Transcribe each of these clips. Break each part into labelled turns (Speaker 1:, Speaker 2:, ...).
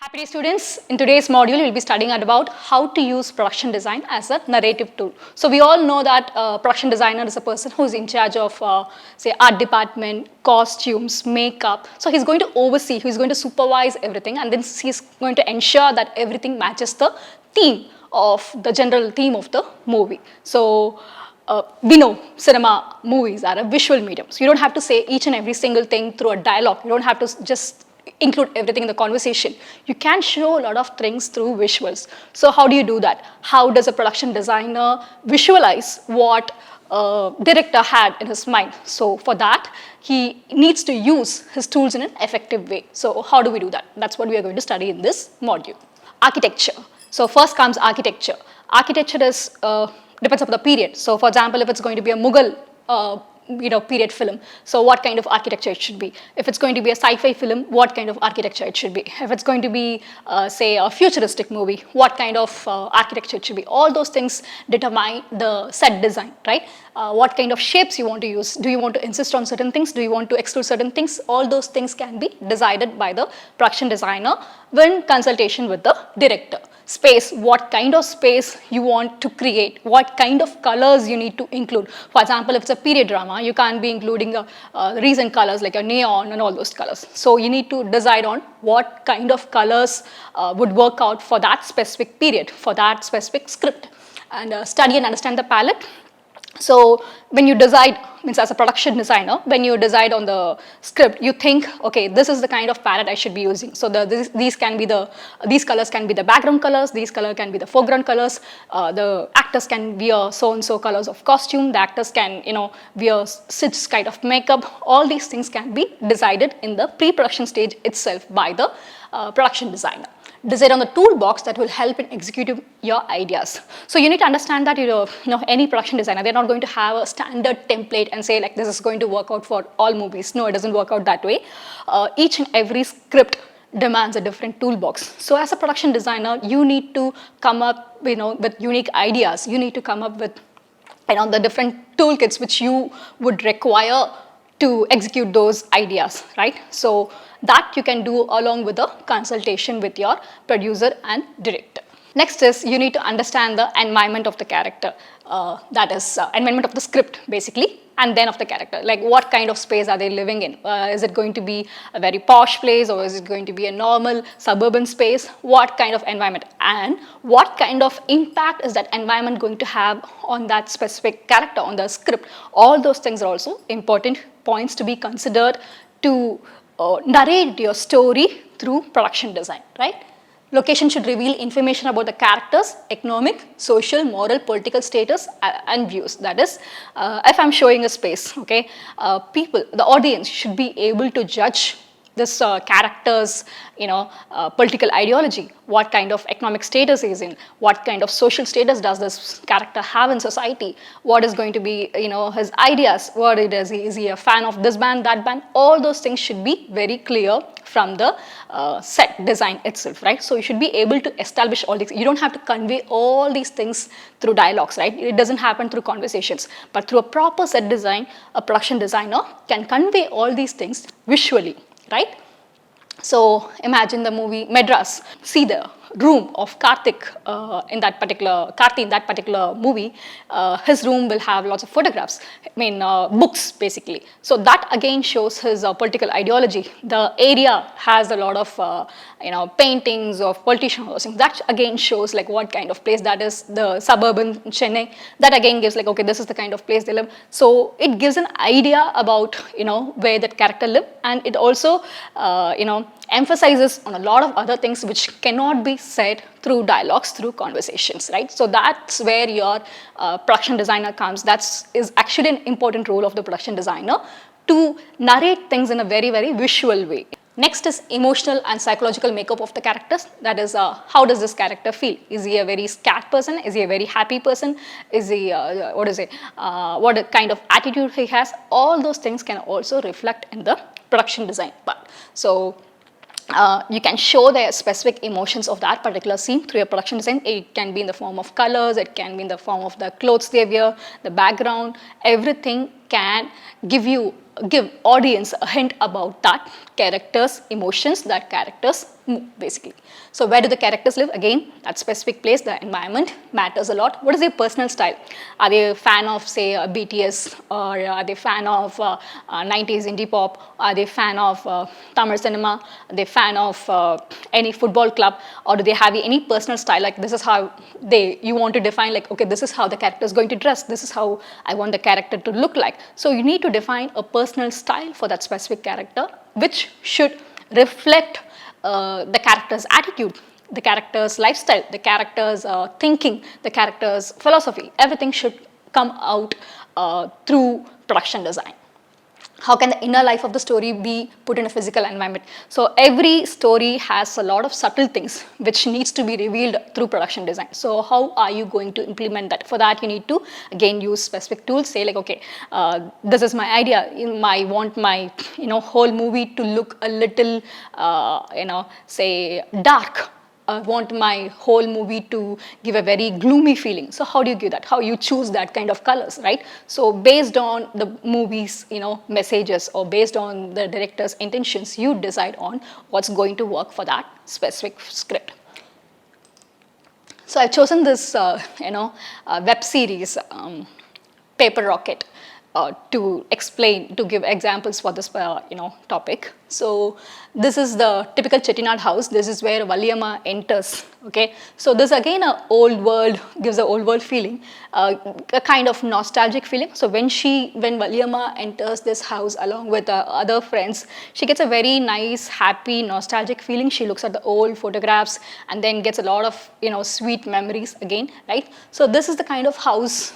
Speaker 1: Happy day students, in today's module we will be studying about how to use production design as a narrative tool. So we all know that production designer is a person who is in charge of say art department, costumes, makeup. So he's going to oversee, he's going to supervise everything, and then he's going to ensure that everything matches the theme of the general theme of the movie. So we know cinema movies are a visual medium. So you don't have to say each and every single thing through a dialogue. You don't have to just include everything in the conversation. You can show a lot of things through visuals. So how do you do that? How does a production designer visualize what a director had in his mind? So for that, he needs to use his tools in an effective way. So how do we do that? That's what we are going to study in this module. Architecture. So first comes architecture. Architecture is depends upon the period. So for example, if it's going to be a Mughal period film, so what kind of architecture it should be. If it's going to be a sci-fi film, what kind of architecture it should be. If it's going to be say a futuristic movie, what kind of architecture it should be. All those things determine the set design, right? What kind of shapes you want to use. Do you want to insist on certain things? Do you want to exclude certain things? All those things can be decided by the production designer when consultation with the director. Space, what kind of space you want to create, what kind of colors you need to include. For example, if it's a period drama, you can't be including recent colors like a neon and all those colors. So you need to decide on what kind of colors would work out for that specific period, for that specific script, and study and understand the palette. So when you decide, means as a production designer, when you decide on the script, you think, okay, this is the kind of palette I should be using. So these colors can be the background colors, these colors can be the foreground colors, the actors can wear so and so colors of costume, the actors can wear such kind of makeup. All these things can be decided in the pre-production stage itself by the production designer. Decide on the toolbox that will help in executing your ideas. So you need to understand that any production designer, they're not going to have a standard template and say like this is going to work out for all movies. No, it doesn't work out that way. Each and every script demands a different toolbox. So as a production designer, you need to come up with unique ideas. You need to come up with the different toolkits which you would require to execute those ideas, right? So that you can do along with a consultation with your producer and director. Next is you need to understand the environment of the character, that is environment of the script basically, and then of the character. Like what kind of space are they living in? Is it going to be a very posh place, or is it going to be a normal suburban space? What kind of environment, and what kind of impact is that environment going to have on that specific character, on the script? All those things are also important points to be considered to narrate your story through production design, right? Location should reveal information about the characters, economic, social, moral, political status and views. That is, if I'm showing a space, okay, the audience should be able to judge this character's political ideology, what kind of economic status he is in, what kind of social status does this character have in society, what is going to be his ideas, what it is he a fan of this band, that band. All those things should be very clear from the set design itself, right? So you should be able to establish all these. You don't have to convey all these things through dialogues, right? It doesn't happen through conversations, but through a proper set design, a production designer can convey all these things visually, right? So imagine the movie Madras. See the room of Karthi in that particular movie. His room will have lots of photographs, books basically. So that again shows his political ideology. The area has a lot of paintings of politicians. That again shows like what kind of place that is. The suburban Chennai, that again gives like, okay, this is the kind of place they live. So it gives an idea about where that character live, and it also emphasizes on a lot of other things which cannot be said through dialogues, through conversations, right? So that's where your production designer comes. That is actually an important role of the production designer, to narrate things in a very, very visual way. Next is emotional and psychological makeup of the characters. That is, how does this character feel? Is he a very scared person? Is he a very happy person? Is he, what kind of attitude he has? All those things can also reflect in the production design part. So you can show the specific emotions of that particular scene through your production design. It can be in the form of colors, it can be in the form of the clothes they wear, the background, everything can give audience a hint about that character's emotions, that character's mood, basically. So where do the characters live? Again, that specific place, the environment matters a lot. What is their personal style? Are they a fan of, say, BTS, or are they fan of 90s indie pop? Are they fan of Tamil cinema? Are they fan of any football club? Or do they have any personal style? Like, this is how you want to define, like, okay, this is how the character is going to dress. This is how I want the character to look like. So you need to define a personal style for that specific character, which should reflect the character's attitude, the character's lifestyle, the character's thinking, the character's philosophy. Everything should come out through production design. How can the inner life of the story be put in a physical environment? So every story has a lot of subtle things which needs to be revealed through production design. So how are you going to implement that? For that, you need to again use specific tools. Say like, okay, this is my idea. I want my whole movie to look a little say dark. I want my whole movie to give a very gloomy feeling. So how do you give that? How you choose that kind of colors, right? So based on the movie's messages, or based on the director's intentions, you decide on what's going to work for that specific script. So I've chosen this web series, Paper Rocket, to give examples for this topic. So this is the typical Chettinad house. This is where Valiamma enters. Okay, so this again gives an old world feeling, a kind of nostalgic feeling. So when Valiamma enters this house along with other friends, she gets a very nice, happy, nostalgic feeling. She looks at the old photographs and then gets a lot of sweet memories again, right? So this is the kind of house,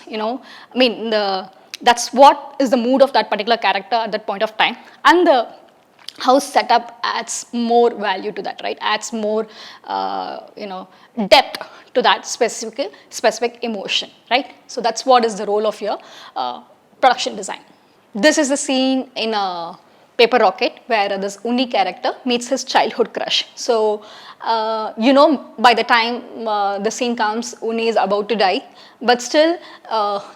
Speaker 1: that's what is the mood of that particular character at that point of time. And the house setup adds more value to that, right? Adds more, depth to that specific emotion, right? So that's what is the role of your production design. This is the scene in a Paper Rocket where this Uni character meets his childhood crush. So, by the time the scene comes, Uni is about to die. But still,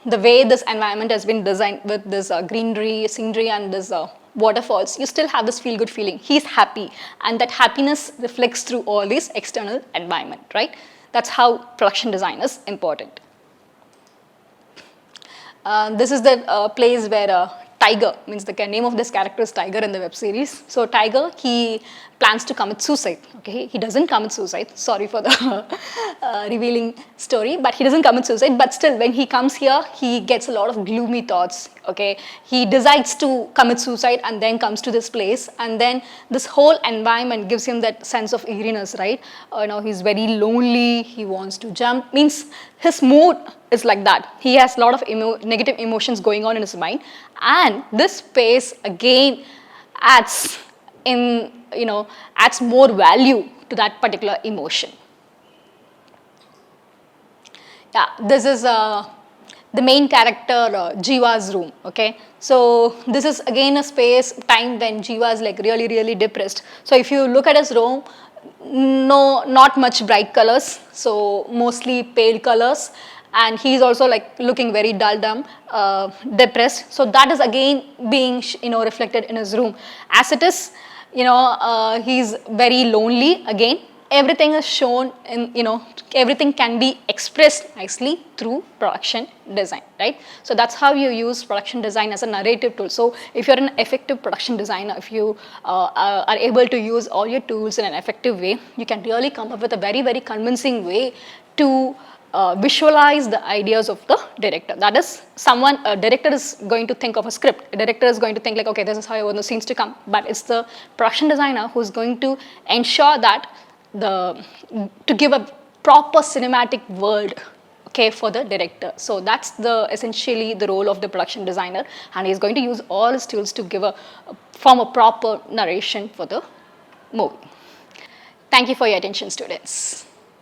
Speaker 1: the way this environment has been designed with this greenery, scenery, and this waterfalls, you still have this feel-good feeling. He's happy, and that happiness reflects through all this external environment, right? That's how production design is important. This is the place where Tiger, means the name of this character is Tiger in the web series. So Tiger, he plans to commit suicide. Okay, he doesn't commit suicide. Sorry for the revealing story, but he doesn't commit suicide. But still, when he comes here, he gets a lot of gloomy thoughts. Okay, he decides to commit suicide and then comes to this place, and then this whole environment gives him that sense of eeriness, right? He's very lonely. He wants to jump. Means his mood is like that. He has a lot of negative emotions going on in his mind, and this space again adds more value to that particular emotion. Yeah, this is the main character Jiva's room. Okay, so this is again a time when Jiva is like really, really depressed. So if you look at his room, not much bright colors, so mostly pale colors, and he's also like looking very dull, dumb, depressed. So that is again being reflected in his room. As it is, he's very lonely again. Everything is shown in, everything can be expressed nicely through production design, right? So that's how you use production design as a narrative tool. So if you're an effective production designer, if you are able to use all your tools in an effective way, you can really come up with a very, very convincing way to visualize the ideas of the director. That is, a director is going to think of a script. A director is going to think like, okay, this is how I want the scenes to come. But it's the production designer who's going to ensure that to give a proper cinematic world, okay, for the director. So that's essentially the role of the production designer, and he's going to use all his tools to form a proper narration for the movie. Thank you for your attention, students.